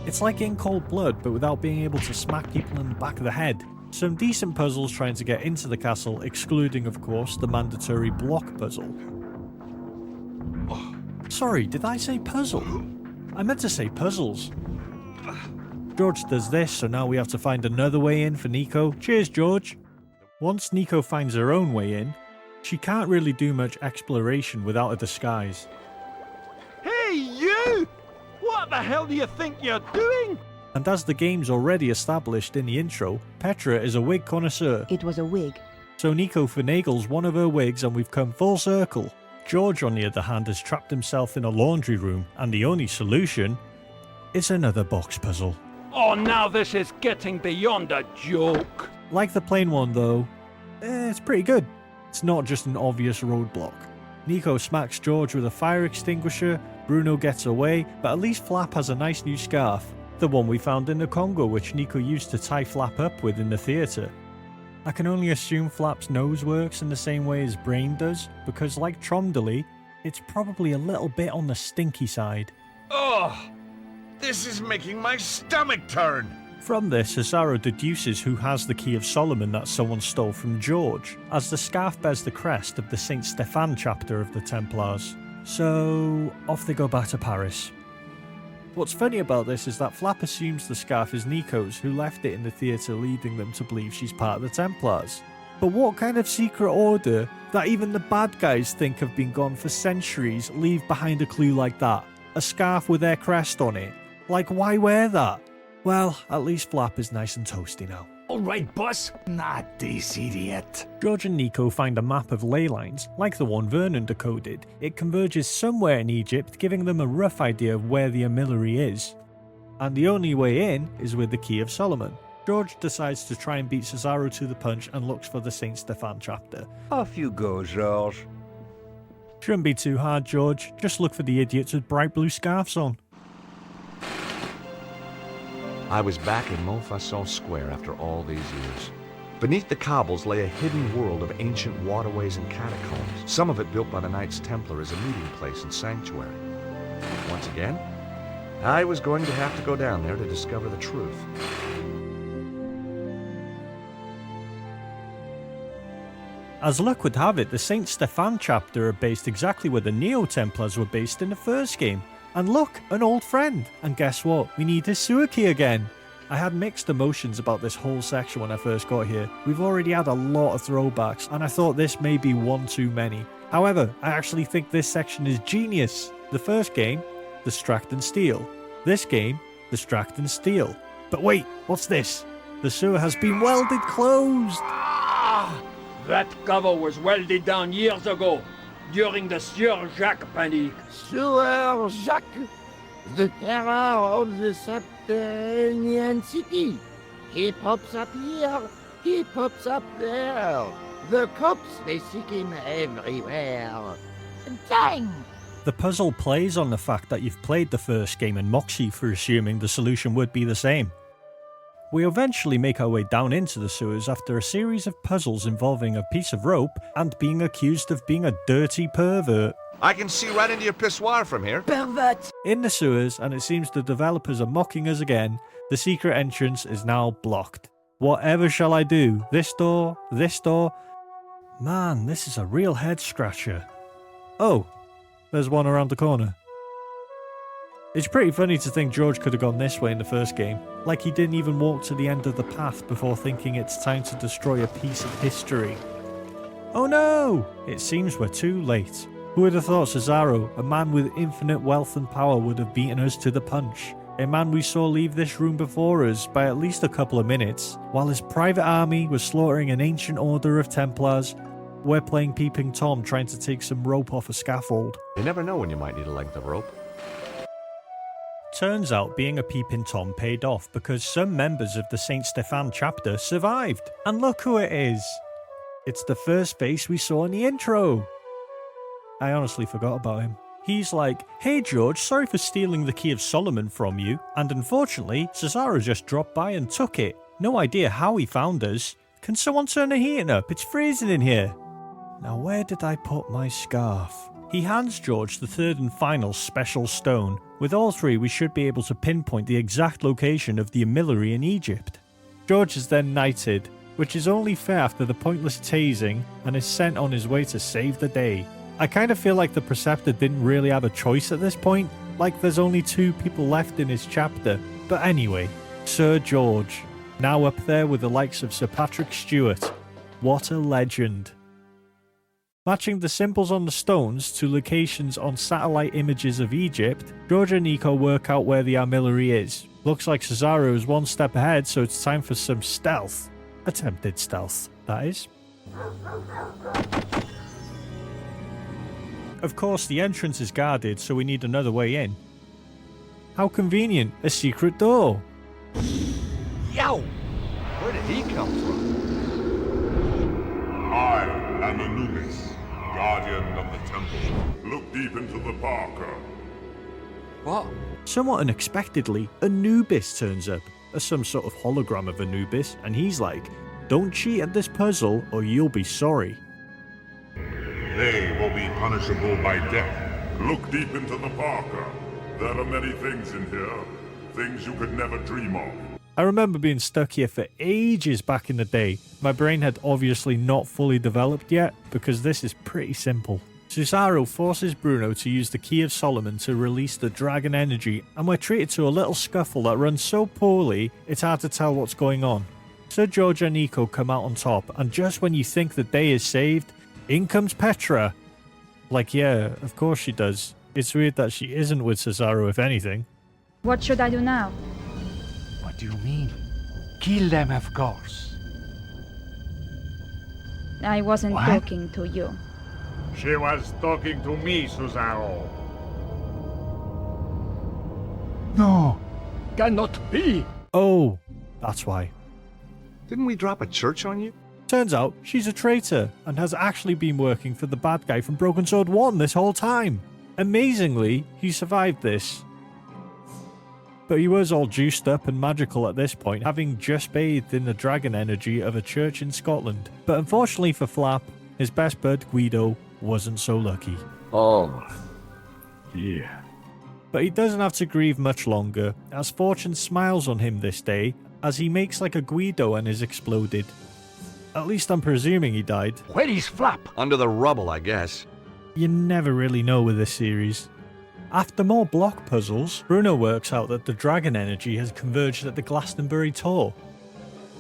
It's like In Cold Blood, but without being able to smack people in the back of the head. Some decent puzzles trying to get into the castle, excluding, of course, the mandatory block puzzle. Sorry, did I say puzzle? I meant to say puzzles. George does this, so now we have to find another way in for Nico. Cheers, George. Once Nico finds her own way in, she can't really do much exploration without a disguise. Hey, you! What the hell do you think you're doing? And as the game's already established in the intro, Petra is a wig connoisseur. It was a wig. So Nico finagles one of her wigs and we've come full circle. George, on the other hand, has trapped himself in a laundry room, and the only solution is another box puzzle. Oh, now this is getting beyond a joke. Like the plain one, though, it's pretty good. It's not just an obvious roadblock. Nico smacks George with a fire extinguisher, Bruno gets away, but at least Flap has a nice new scarf. The one we found in the Congo, which Nico used to tie Flap up with in the theatre. I can only assume Flap's nose works in the same way his brain does, because like Chomdali, it's probably a little bit on the stinky side. Oh, this is making my stomach turn. From this, Cesaro deduces who has the Key of Solomon that someone stole from George, as the scarf bears the crest of the Saint Stephan chapter of the Templars. So, off they go back to Paris. What's funny about this is that Flap assumes the scarf is Nico's, who left it in the theatre, leading them to believe she's part of the Templars. But what kind of secret order that even the bad guys think have been gone for centuries leave behind a clue like that? A scarf with their crest on it? Like, why wear that? Well, at least Flap is nice and toasty now. All right, boss. Not this idiot. George and Nico find a map of ley lines, like the one Vernon decoded. It converges somewhere in Egypt, giving them a rough idea of where the Amillory is. And the only way in is with the Key of Solomon. George decides to try and beat Cesaro to the punch and looks for the Saint Stefan chapter. Off you go, George. Shouldn't be too hard, George. Just look for the idiots with bright blue scarves on. I was back in Montfaucon Square after all these years. Beneath the cobbles lay a hidden world of ancient waterways and catacombs, some of it built by the Knights Templar as a meeting place and sanctuary. Once again, I was going to have to go down there to discover the truth. As luck would have it, the Saint Stefan chapter are based exactly where the Neo-Templars were based in the first game. And look, an old friend. And guess what? We need his sewer key again. I had mixed emotions about this whole section when I first got here. We've already had a lot of throwbacks, and I thought this may be one too many. However, I actually think this section is genius. The first game, Distract and Steal. This game, Distract and Steal. But wait, what's this? The sewer has been welded closed. That cover was welded down years ago, during the Sieur Jacques panic. Sieur Jacques, the terror of the subterranean city. He pops up here, he pops up there. The cops, they seek him everywhere. Dang! The puzzle plays on the fact that you've played the first game and mocks you for assuming the solution would be the same. We eventually make our way down into the sewers after a series of puzzles involving a piece of rope and being accused of being a dirty pervert. I can see right into your pissoir from here. Pervert! In the sewers, and it seems the developers are mocking us again, the secret entrance is now blocked. Whatever shall I do? This door? This door? Man, this is a real head scratcher. Oh, there's one around the corner. It's pretty funny to think George could have gone this way in the first game, like he didn't even walk to the end of the path before thinking it's time to destroy a piece of history. Oh no! It seems we're too late. Who would have thought Cesaro, a man with infinite wealth and power, would have beaten us to the punch? A man we saw leave this room before us by at least a couple of minutes, while his private army was slaughtering an ancient order of Templars. We're playing Peeping Tom trying to take some rope off a scaffold. You never know when you might need a length of rope. Turns out being a Peeping Tom paid off because some members of the Saint Stefan chapter survived. And look who it is. It's the first face we saw in the intro. I honestly forgot about him. He's like, "Hey George, sorry for stealing the Key of Solomon from you. And unfortunately, Cesaro just dropped by and took it. No idea how he found us. Can someone turn the heating up? It's freezing in here." Now where did I put my scarf? He hands George the third and final special stone. With all three, we should be able to pinpoint the exact location of the Amillory in Egypt. George is then knighted, which is only fair after the pointless tasing, and is sent on his way to save the day. I kind of feel like the Preceptor didn't really have a choice at this point, like there's only 2 people left in his chapter. But anyway, Sir George, now up there with the likes of Sir Patrick Stewart. What a legend. Matching the symbols on the stones to locations on satellite images of Egypt, George and Nico work out where the Amillory is. Looks like Cesaro is one step ahead, so it's time for some stealth. Attempted stealth, that is. Of course, the entrance is guarded, so we need another way in. How convenient, a secret door. Yow! Where did he come from? I am Anubis, guardian of the temple. Look deep into the Parker. What? Somewhat unexpectedly, Anubis turns up as some sort of hologram of Anubis, and he's like, "Don't cheat at this puzzle or you'll be sorry." They will be punishable by death. Look deep into the Parker. There are many things in here. Things you could never dream of. I remember being stuck here for ages back in the day. My brain had obviously not fully developed yet, because this is pretty simple. Cesaro forces Bruno to use the Key of Solomon to release the dragon energy, and we're treated to a little scuffle that runs so poorly, it's hard to tell what's going on. Sir George and Nico come out on top, and just when you think the day is saved, in comes Petra. Like, yeah, of course she does. It's weird that she isn't with Cesaro, if anything. What should I do now? What do you mean? Kill them, of course. I wasn't What? talking to you. She was talking to me, Suzaru. No. Cannot be. Oh, that's why. Didn't we drop a church on you? Turns out she's a traitor and has actually been working for the bad guy from Broken Sword 1 this whole time. Amazingly, he survived this. But he was all juiced up and magical at this point, having just bathed in the dragon energy of a church in Scotland. But unfortunately for Flap, his best bud Guido wasn't so lucky. Oh, yeah. But he doesn't have to grieve much longer, as fortune smiles on him this day, as he makes like a Guido and is exploded. At least I'm presuming he died. Where is Flap? Under the rubble, I guess. You never really know with this series. After more block puzzles, Bruno works out that the dragon energy has converged at the Glastonbury Tor.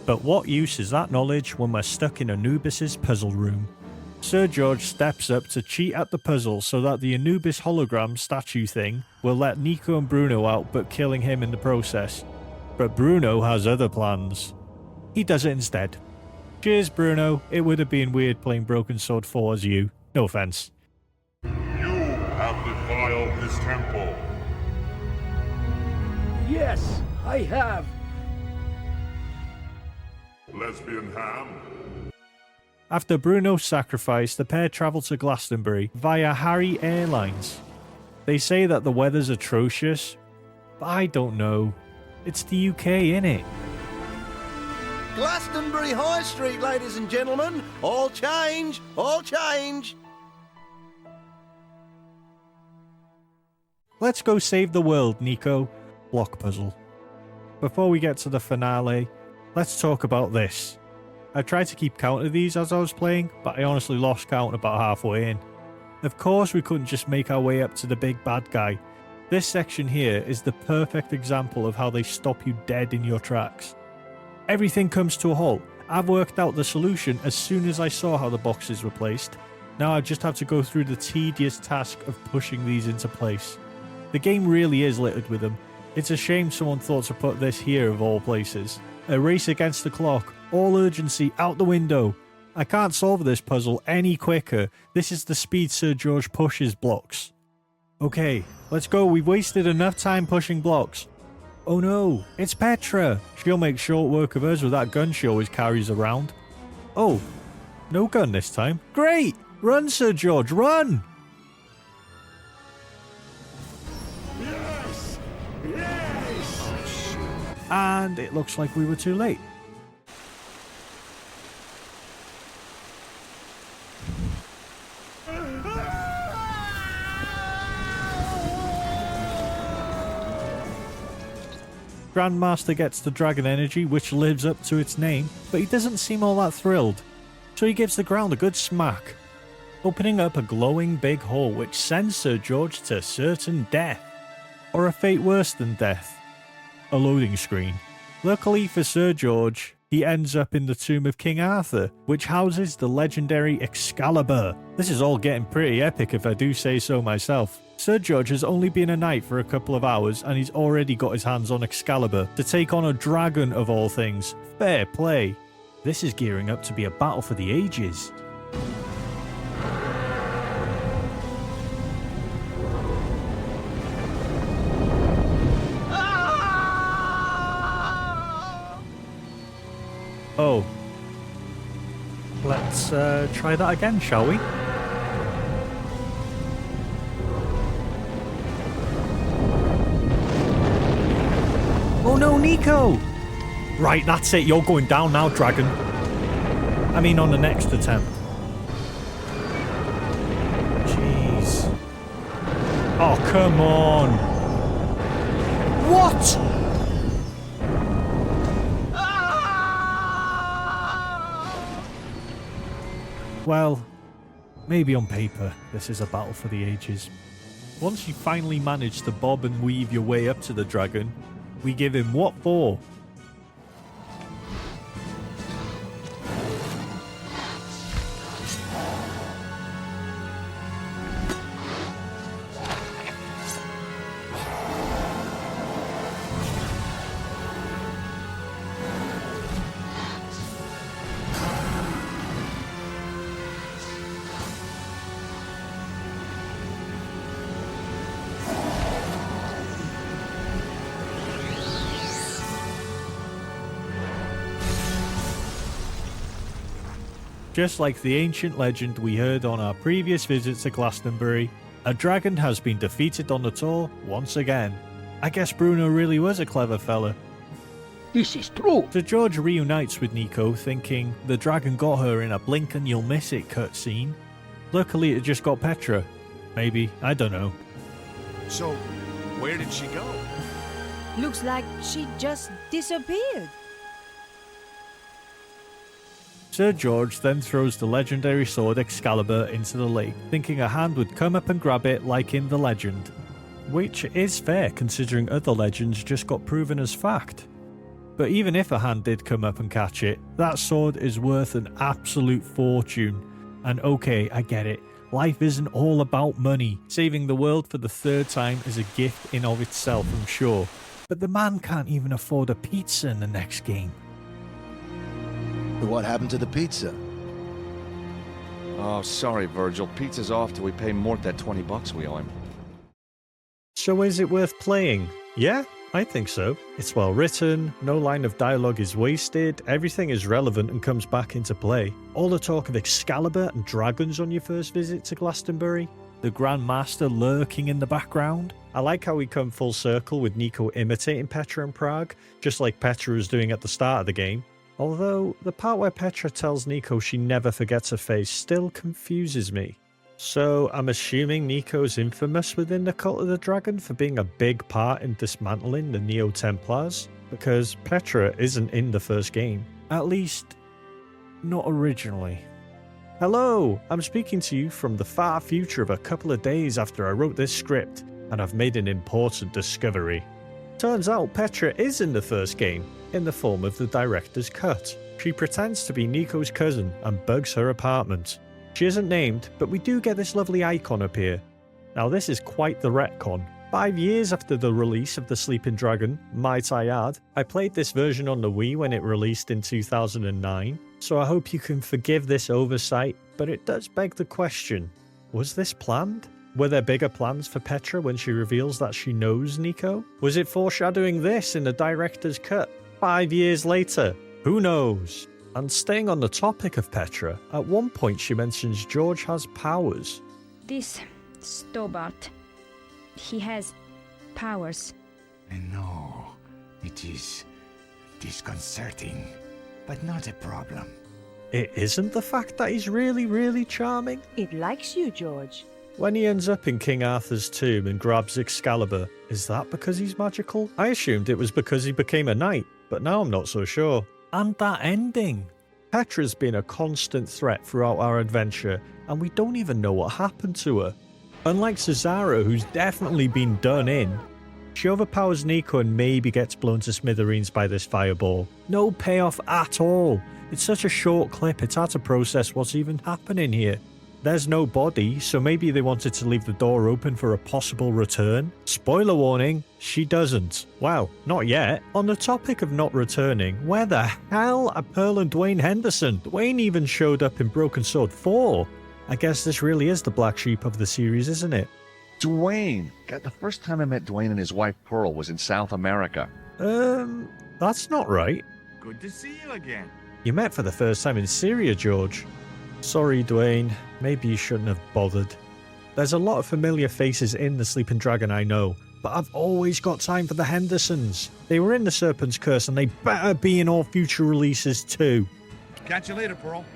But what use is that knowledge when we're stuck in Anubis's puzzle room? Sir George steps up to cheat at the puzzle so that the Anubis hologram statue thing will let Nico and Bruno out, but killing him in the process. But Bruno has other plans. He does it instead. Cheers, Bruno. It would have been weird playing Broken Sword 4 as you. No offense. You have defiled this temple. Yes, I have. Lesbian ham. After Bruno's sacrifice, the pair travel to Glastonbury via Harry Airlines. They say that the weather's atrocious, but I don't know. It's the UK, innit? Glastonbury High Street, ladies and gentlemen. All change, all change. Let's go save the world, Nico. Block puzzle. Before we get to the finale, let's talk about this. I tried to keep count of these as I was playing, but I honestly lost count about halfway in. Of course we couldn't just make our way up to the big bad guy. This section here is the perfect example of how they stop you dead in your tracks. Everything comes to a halt. I've worked out the solution as soon as I saw how the boxes were placed. Now I just have to go through the tedious task of pushing these into place. The game really is littered with them. It's a shame someone thought to put this here of all places. A race against the clock. All urgency out the window. I can't solve this puzzle any quicker. This is the speed Sir George pushes blocks. Okay, let's go. We've wasted enough time pushing blocks. Oh no, it's Petra. She'll make short work of us with that gun she always carries around. Oh, no gun this time. Great! Run, Sir George, run! Yes! Yes! And it looks like we were too late. Grandmaster gets the dragon energy, which lives up to its name, but he doesn't seem all that thrilled. So he gives the ground a good smack, opening up a glowing big hole which sends Sir George to certain death. Or a fate worse than death. A loading screen. Luckily for Sir George, he ends up in the tomb of King Arthur, which houses the legendary Excalibur. This is all getting pretty epic if I do say so myself. Sir George has only been a knight for a couple of hours and he's already got his hands on Excalibur to take on a dragon of all things. Fair play. This is gearing up to be a battle for the ages. Oh. Let's try that again, shall we? Oh no, Nico! Right, that's it. You're going down now, dragon. I mean, on the next attempt. Jeez. Oh, come on. What? Well, maybe on paper, this is a battle for the ages. Once you finally manage to bob and weave your way up to the dragon, we give him what for? Just like the ancient legend we heard on our previous visit to Glastonbury, a dragon has been defeated on the tour once again. I guess Bruno really was a clever fella. This is true. So George reunites with Nico, thinking the dragon got her in a blink and you'll miss it cutscene. Luckily it just got Petra. Maybe, I don't know. So, where did she go? Looks like she just disappeared. Sir George then throws the legendary sword Excalibur into the lake, thinking a hand would come up and grab it like in the legend. Which is fair considering other legends just got proven as fact. But even if a hand did come up and catch it, that sword is worth an absolute fortune. And okay, I get it. Life isn't all about money. Saving the world for the third time is a gift in of itself, I'm sure. But the man can't even afford a pizza in the next game. What happened to the pizza? Oh, sorry, Virgil. Pizza's off till we pay Mort that $20 we owe him. So is it worth playing? Yeah, I think so. It's well written, no line of dialogue is wasted, everything is relevant and comes back into play. All the talk of Excalibur and dragons on your first visit to Glastonbury, the Grand Master lurking in the background. I like how we come full circle with Nico imitating Petra in Prague, just like Petra was doing at the start of the game. Although, the part where Petra tells Nico she never forgets her face still confuses me. So, I'm assuming Nico's infamous within the Cult of the Dragon for being a big part in dismantling the Neo-Templars, because Petra isn't in the first game. At least, not originally. Hello, I'm speaking to you from the far future of a couple of days after I wrote this script, and I've made an important discovery. Turns out Petra is in the first game, in the form of the director's cut. She pretends to be Nico's cousin and bugs her apartment. She isn't named, but we do get this lovely icon appear. Now this is quite the retcon. 5 years after the release of The Sleeping Dragon, might I add, I played this version on the Wii when it released in 2009, so I hope you can forgive this oversight, but it does beg the question, was this planned? Were there bigger plans for Petra when she reveals that she knows Nico? Was it foreshadowing this in the director's cut? 5 years later? Who knows? And staying on the topic of Petra, at one point she mentions George has powers. This Stobart, he has powers. I know. It is disconcerting, but not a problem. It isn't the fact that he's really charming? It likes you, George. When he ends up in King Arthur's tomb and grabs Excalibur, is that because he's magical? I assumed it was because he became a knight, but now I'm not so sure. And that ending! Petra's been a constant threat throughout our adventure, and we don't even know what happened to her. Unlike Cesaro, who's definitely been done in, she overpowers Nico and maybe gets blown to smithereens by this fireball. No payoff at all. It's such a short clip, it's hard to process what's even happening here. There's no body, so maybe they wanted to leave the door open for a possible return. Spoiler warning, she doesn't. Well, not yet. On the topic of not returning, where the hell are Pearl and Dwayne Henderson? Dwayne even showed up in Broken Sword 4. I guess this really is the black sheep of the series, isn't it? Dwayne! God, the first time I met Dwayne and his wife Pearl was in South America. That's not right. Good to see you again. You met for the first time in Syria, George. Sorry, Dwayne. Maybe you shouldn't have bothered. There's a lot of familiar faces in The Sleeping Dragon, I know, but I've always got time for the Hendersons. They were in The Serpent's Curse and they better be in all future releases too. Catch you later, Pearl.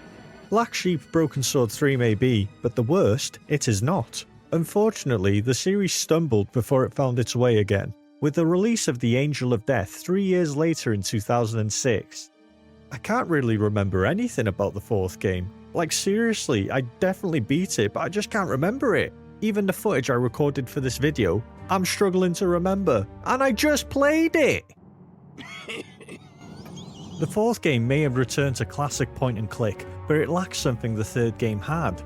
Black Sheep Broken Sword 3 may be, but the worst, it is not. Unfortunately, the series stumbled before it found its way again, with the release of The Angel of Death 3 years later in 2006. I can't really remember anything about the fourth game. Like seriously, I definitely beat it, but I just can't remember it. Even the footage I recorded for this video, I'm struggling to remember. And I just played it! The fourth game may have returned to classic point and click, but it lacks something the third game had.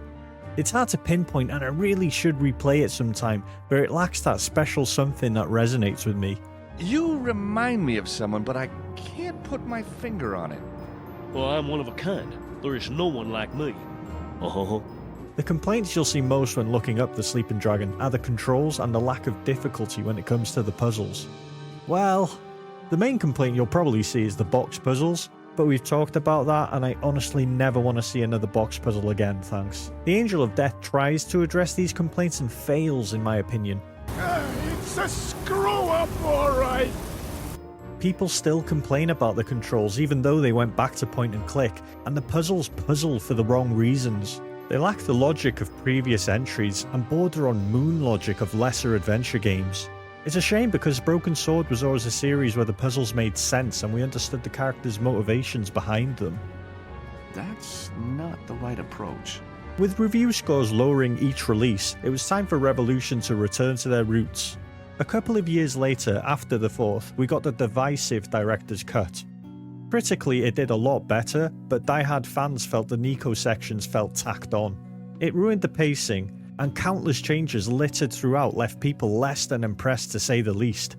It's hard to pinpoint and I really should replay it sometime, but it lacks that special something that resonates with me. You remind me of someone, but I can't put my finger on it. Well, I'm one of a kind. There is no one like me. The complaints you'll see most when looking up The Sleeping Dragon are the controls and the lack of difficulty when it comes to the puzzles. Well, the main complaint you'll probably see is the box puzzles. But we've talked about that, and I honestly never want to see another box puzzle again, thanks. The Angel of Death tries to address these complaints and fails, in my opinion. It's a screw-up, all right. People still complain about the controls even though they went back to point and click, and the puzzles puzzle for the wrong reasons. They lack the logic of previous entries and border on moon logic of lesser adventure games. It's a shame because Broken Sword was always a series where the puzzles made sense and we understood the characters' motivations behind them. That's not the right approach. With review scores lowering each release, it was time for Revolution to return to their roots. A couple of years later, after the fourth, we got the divisive director's cut. Critically, it did a lot better, but die-hard fans felt the Nico sections felt tacked on. It ruined the pacing, and countless changes littered throughout left people less than impressed to say the least.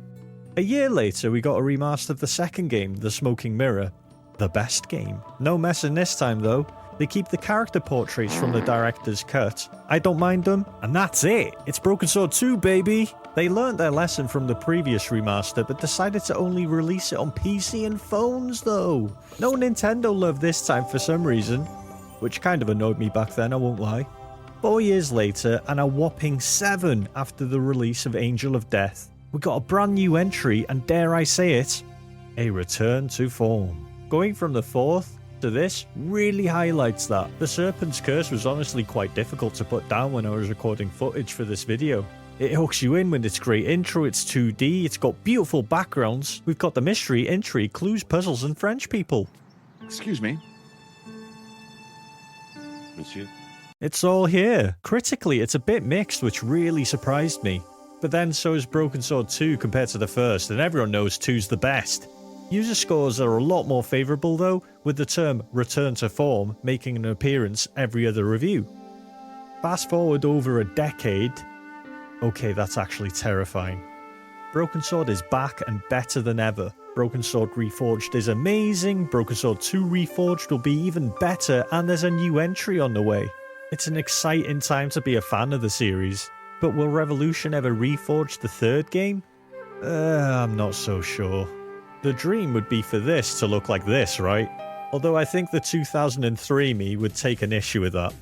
A year later, we got a remaster of the second game, The Smoking Mirror. The best game. No messing this time though. They keep the character portraits from the director's cut. I don't mind them, and that's it. It's Broken Sword 2, baby! They learned their lesson from the previous remaster, but decided to only release it on PC and phones though. No Nintendo love this time for some reason, which kind of annoyed me back then, I won't lie. 4 years later, and a whopping 7 after the release of Angel of Death, we got a brand new entry, and dare I say it, a return to form. Going from the fourth to this really highlights that. The Serpent's Curse was honestly quite difficult to put down when I was recording footage for this video. It hooks you in with its great intro, it's 2D, it's got beautiful backgrounds, we've got the mystery, intrigue, clues, puzzles, and French people. Excuse me. Monsieur? It's all here. Critically, it's a bit mixed, which really surprised me. But then so is Broken Sword 2 compared to the first, and everyone knows 2's the best. User scores are a lot more favourable though, with the term return to form making an appearance every other review. Fast forward over a decade. Okay, that's actually terrifying. Broken Sword is back and better than ever. Broken Sword Reforged is amazing, Broken Sword 2 Reforged will be even better, and there's a new entry on the way. It's an exciting time to be a fan of the series. But will Revolution ever reforge the third game? I'm not so sure. The dream would be for this to look like this, right? Although I think the 2003 me would take an issue with that.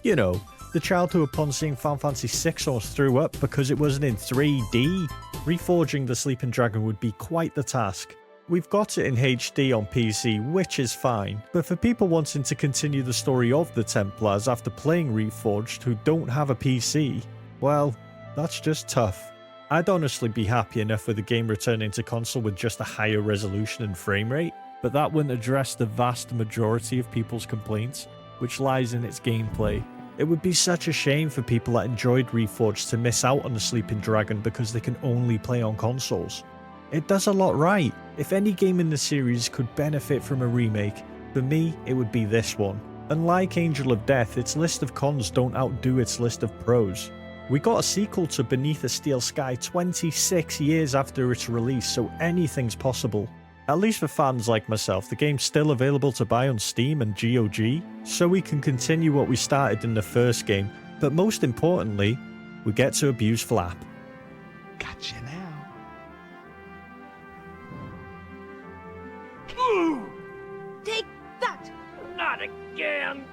You know, the child who upon seeing Final Fantasy VI almost threw up because it wasn't in 3D. Reforging the Sleeping Dragon would be quite the task. We've got it in HD on PC, which is fine, but for people wanting to continue the story of the Templars after playing Reforged who don't have a PC, well, that's just tough. I'd honestly be happy enough with the game returning to console with just a higher resolution and frame rate, but that wouldn't address the vast majority of people's complaints, which lies in its gameplay. It would be such a shame for people that enjoyed Reforged to miss out on the Sleeping Dragon because they can only play on consoles. It does a lot right. If any game in the series could benefit from a remake, for me it would be this one. Unlike Angel of Death, its list of cons don't outdo its list of pros. We got a sequel to Beneath a Steel Sky 26 years after its release, so anything's possible. At least for fans like myself, the game's still available to buy on Steam and GOG, so we can continue what we started in the first game, but most importantly, we get to abuse Flap. Gotcha now. Take that! Not again!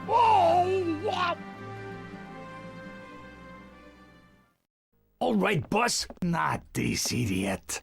Oh! All right, boss. Not this idiot.